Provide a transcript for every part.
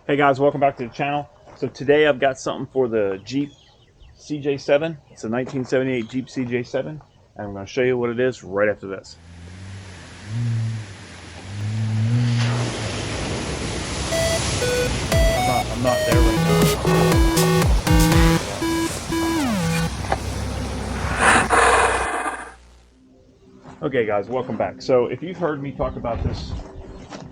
Hey guys, welcome back to the channel. So today I've got something for the Jeep CJ7. It's a 1978 Jeep CJ7, and I'm going to show you what it is right after this. I'm not there right now. Okay guys, welcome back. So if you've heard me talk about this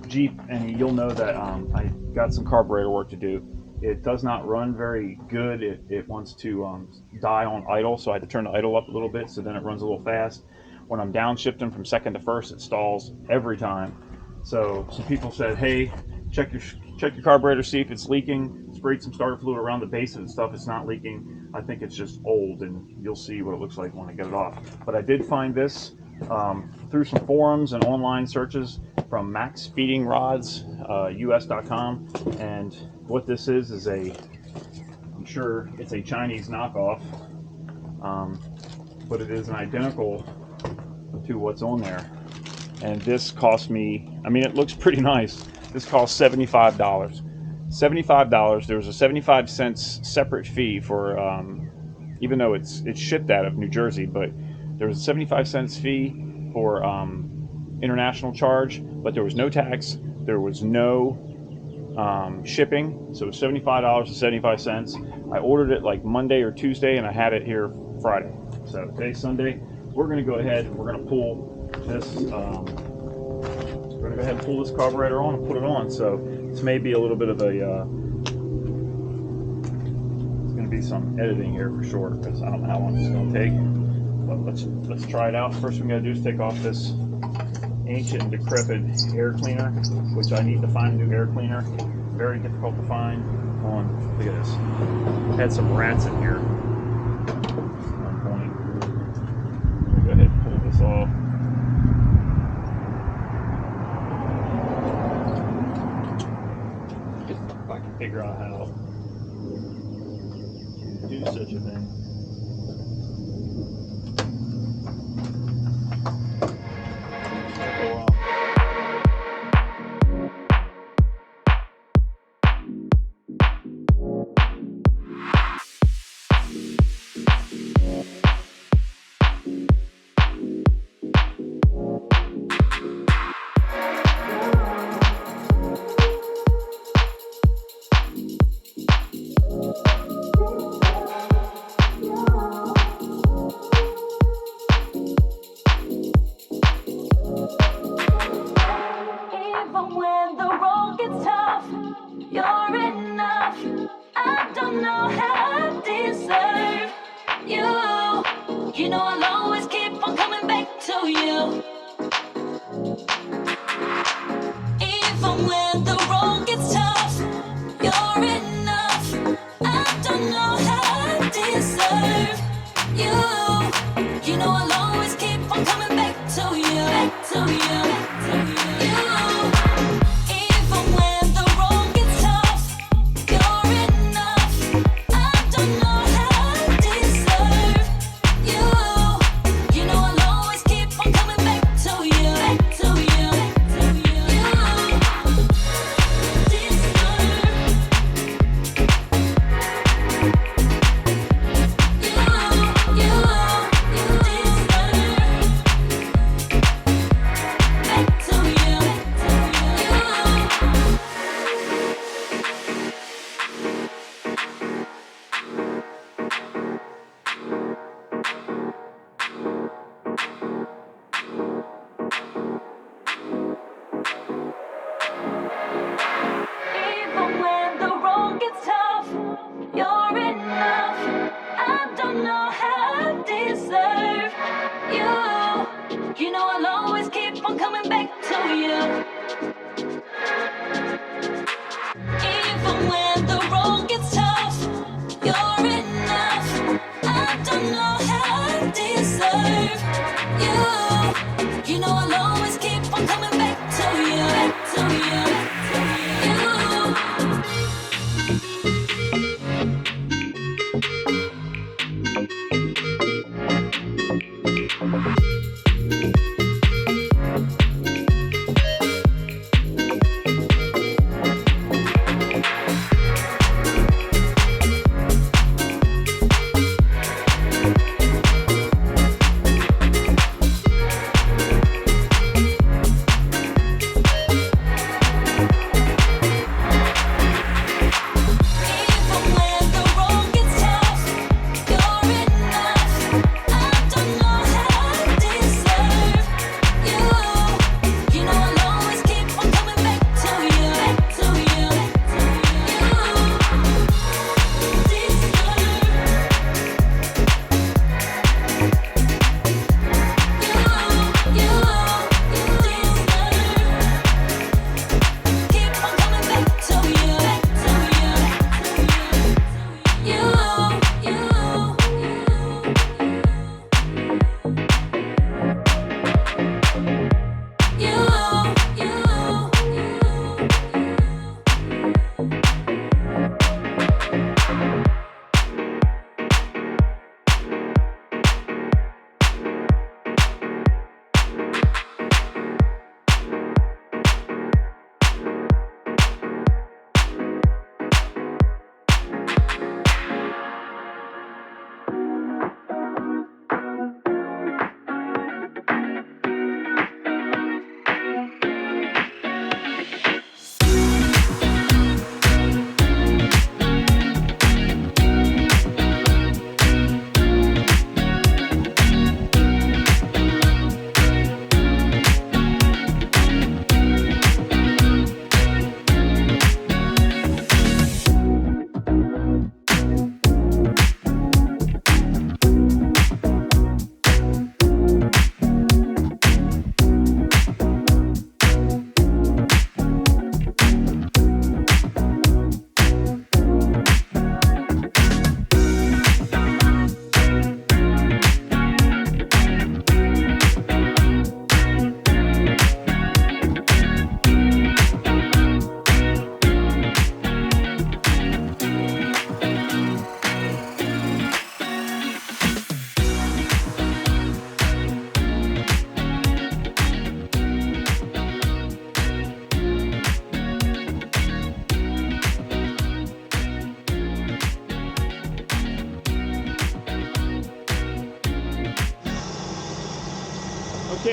Jeep, and you'll know that I got some carburetor work to do. It does not run very good. It wants to die on idle, so I had to turn the idle up a little bit so then it runs a little fast. When I'm downshifting from second to first, it stalls every time. So some people said, hey, check your carburetor, see if it's leaking. Sprayed some starter fluid around the base of the stuff. It's not leaking. I think it's just old, and you'll see what it looks like when I get it off. But I did find this through some forums and online searches from maxfeedingrods.us.com, and what this is I'm sure it's a Chinese knockoff, but it is an identical to what's on there. And this cost me, I mean, it looks pretty nice. This cost $75. $75. There was a 75 cents separate fee for, even though it's shipped out of New Jersey, but there was a 75 cents fee for international charge, but there was no tax, there was no shipping, so it was $75 and 75 cents. I ordered it like Monday or Tuesday, and I had it here Friday. So today's Sunday. We're going to go ahead and we're going to pull this. We're going to go ahead and pull this carburetor on and put it on. So this may be a little bit of a. It's going to be some editing here for sure, because I don't know how long it's going to take. But let's try it out. First thing we got to do is take off this ancient and decrepit air cleaner, which I need to find a new air cleaner. Very difficult to find. Look at this. Had some rats in here at one point. Go ahead and pull this off. If I can figure out how to do such a thing. You know I'll always keep on coming back to you. Even when the road gets tough, you're enough. I don't know how I deserve you. You know I'll always keep on coming back to you. Back to you. Back to you.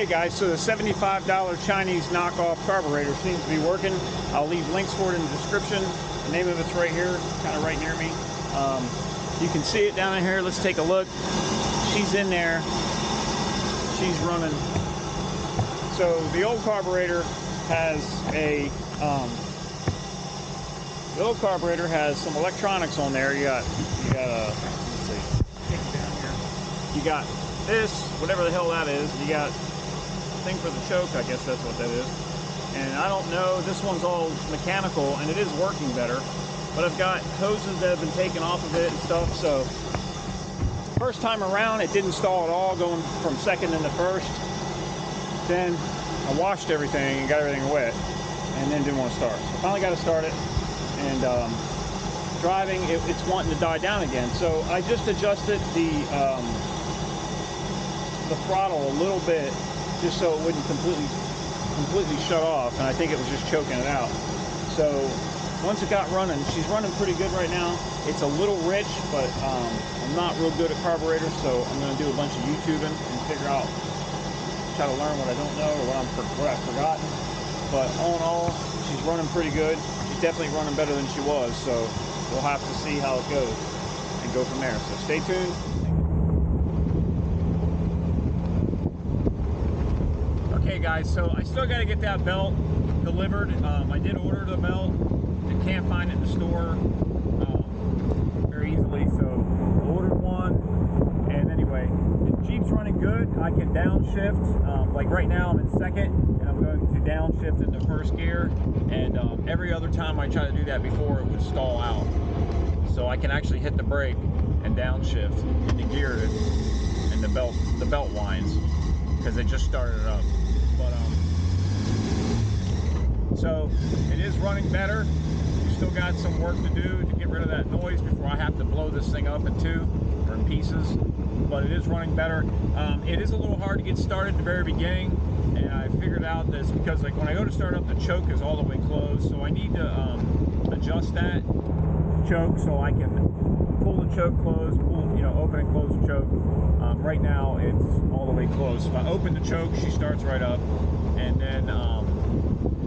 Okay guys, so the $75 Chinese knockoff carburetor seems to be working. I'll leave links for it in the description. The name of it's right here, kind of right near me. You can see it down in here. Let's take a look. She's in there. She's running. So the old carburetor has some electronics on there. You got a, let's see, take it down here. You got this, whatever the hell that is. You got a thing for the choke, I guess that's what that is. And I don't know, this one's all mechanical and it is working better, but I've got hoses that have been taken off of it and stuff. So first time around it didn't stall at all, going from second into first. Then I washed everything and got everything wet and then didn't want to start. So finally got to start it, and driving it's wanting to die down again. So I just adjusted the throttle a little bit just so it wouldn't completely shut off, and I think it was just choking it out. So once it got running, she's running pretty good right now. It's a little rich, but I'm not real good at carburetors, so I'm going to do a bunch of YouTubing and try to learn what I don't know or what I've forgotten. But all in all, she's running pretty good. She's definitely running better than she was, so we'll have to see how it goes and go from there. So stay tuned. Okay guys, so I still got to get that belt delivered. I did order the belt. I can't find it in the store very easily, so I ordered one. And anyway, the Jeep's running good. I can downshift. Like right now I'm in second and I'm going to downshift into first gear, and every other time I try to do that before, it would stall out. So I can actually hit the brake and downshift into gear, and the belt winds because it just started it up. But so it is running better. We still got some work to do to get rid of that noise before I have to blow this thing up in two or in pieces. But it is running better. It is a little hard to get started at the very beginning, and I figured out that it's because, like, when I go to start up, the choke is all the way closed, so I need to adjust that choke so I can pull the choke closed, open and close the choke. Right now it's all the way closed. If I open the choke, she starts right up, and then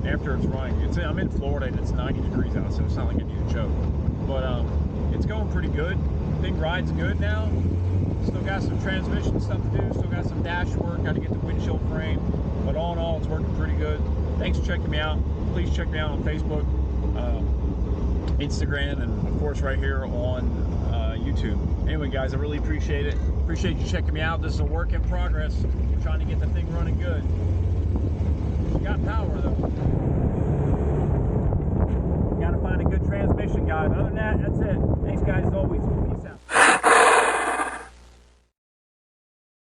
after it's running, I'm in Florida and it's 90 degrees out, so it's not like I need a choke. But it's going pretty good. Thing rides good now. Still got some transmission stuff to do. Still got some dash work. Got to get the windshield frame. But all in all, it's working pretty good. Thanks for checking me out. Please check me out on Facebook, Instagram, and of course right here on YouTube. Anyway guys, I really appreciate it. Appreciate you checking me out. This is a work in progress. We're trying to get the thing running good. Got power though. Got to find a good transmission, guys. Other than that, that's it. Thanks guys.